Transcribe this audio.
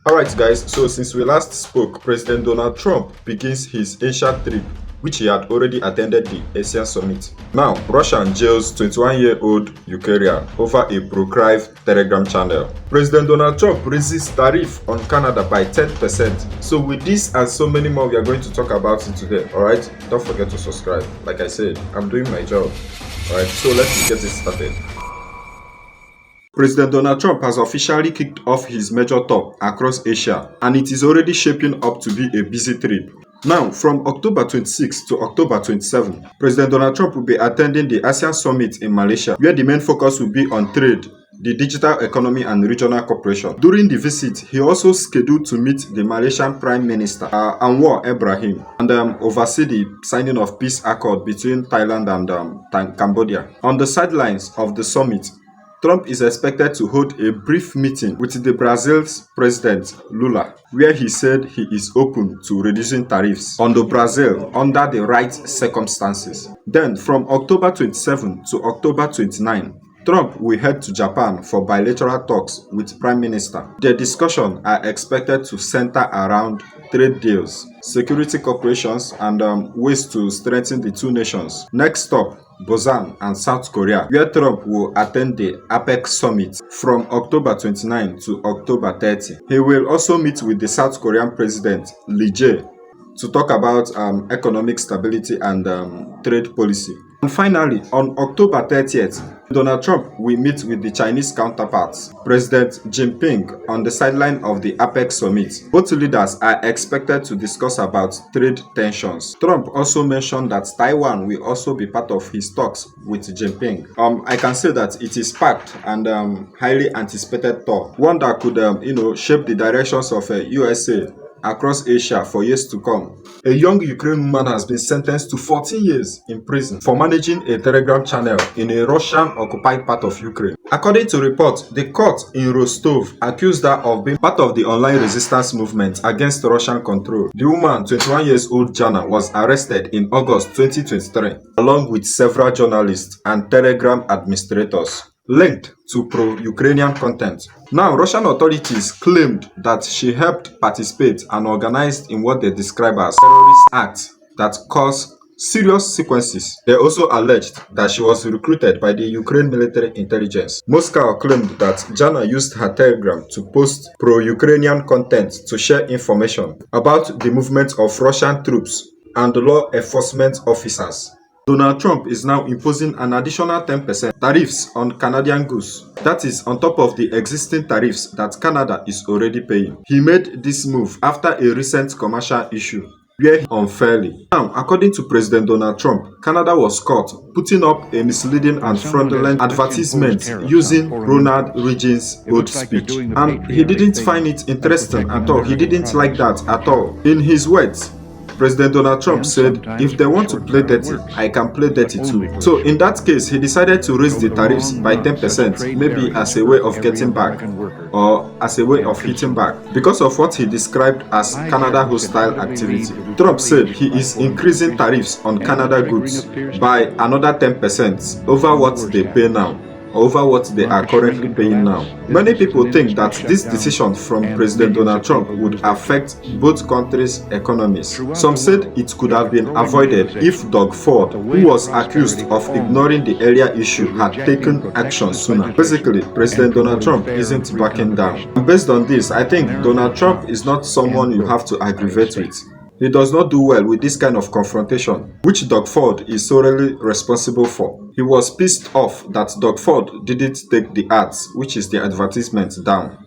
Alright guys, so since we last spoke, President Donald Trump begins his Asia trip, which he had already attended the ASEAN summit. Now, Russia jails 21-year-old Ukrainian over a pro-Kyiv Telegram channel. President Donald Trump raises tariff on Canada by 10%. So with this and so many more, we are going to talk about it today. Alright, don't forget to subscribe. Like I said, I'm doing my job. Alright, so let's get it started. President Donald Trump has officially kicked off his major tour across Asia, and it is already shaping up to be a busy trip. Now, from October 26 to October 27, President Donald Trump will be attending the ASEAN summit in Malaysia, where the main focus will be on trade, the digital economy and regional cooperation. During the visit, he also scheduled to meet the Malaysian Prime Minister Anwar Ibrahim and oversee the signing of peace accord between Thailand and Cambodia. On the sidelines of the summit, Trump is expected to hold a brief meeting with the Brazil's President Lula, where he said he is open to reducing tariffs on the Brazil under the right circumstances. Then, from October 27 to October 29, Trump will head to Japan for bilateral talks with Prime Minister. The discussions are expected to center around trade deals, security cooperations, and ways to strengthen the two nations. Next stop, Busan and South Korea, where Trump will attend the APEC summit from October 29 to October 30. He will also meet with the South Korean President Lee Jae to talk about economic stability and trade policy. And finally, on October 30th, Donald Trump will meet with the Chinese counterparts, President Xi Jinping, on the sideline of the APEC summit. Both leaders are expected to discuss about trade tensions. Trump also mentioned that Taiwan will also be part of his talks with Xi Jinping. I can say that it is packed and highly anticipated tour, one that could shape the directions of USA across Asia for years to come. A young Ukrainian woman has been sentenced to 14 years in prison for managing a Telegram channel in a Russian-occupied part of Ukraine. According to reports, the court in Rostov accused her of being part of the online resistance movement against Russian control. The woman, 21 years old Jana, was arrested in August 2023, along with several journalists and Telegram administrators linked to pro-Ukrainian content. Now, Russian authorities claimed that she helped participate and organized in what they describe as terrorist acts that cause serious consequences. They also alleged that she was recruited by the Ukraine military intelligence. Moscow claimed that Jana used her Telegram to post pro-Ukrainian content to share information about the movement of Russian troops and law enforcement officers. Donald Trump is now imposing an additional 10% tariffs on Canadian goods. That is on top of the existing tariffs that Canada is already paying. He made this move after a recent commercial issue where he unfairly. Now, according to President Donald Trump, Canada was caught putting up a misleading and fraudulent advertisement using Ronald Reagan's old speech. And he didn't find it interesting at all. He didn't like that at all. In his words, President Donald Trump said, if they want to play dirty, I can play dirty too. So in that case, he decided to raise the tariffs by 10%, maybe as a way of getting back or as a way of hitting back, because of what he described as Canada hostile activity. Trump said he is increasing tariffs on Canada goods by another 10% over what they pay now, over what they are currently paying now. Many people think that this decision from President Donald Trump would affect both countries' economies. Some said it could have been avoided if Doug Ford, who was accused of ignoring the earlier issue, had taken action sooner. Basically, President Donald Trump isn't backing down. And based on this, I think Donald Trump is not someone you have to aggravate with. He does not do well with this kind of confrontation, which Doug Ford is solely responsible for. He was pissed off that Doug Ford didn't take the ads, which is the advertisement, down.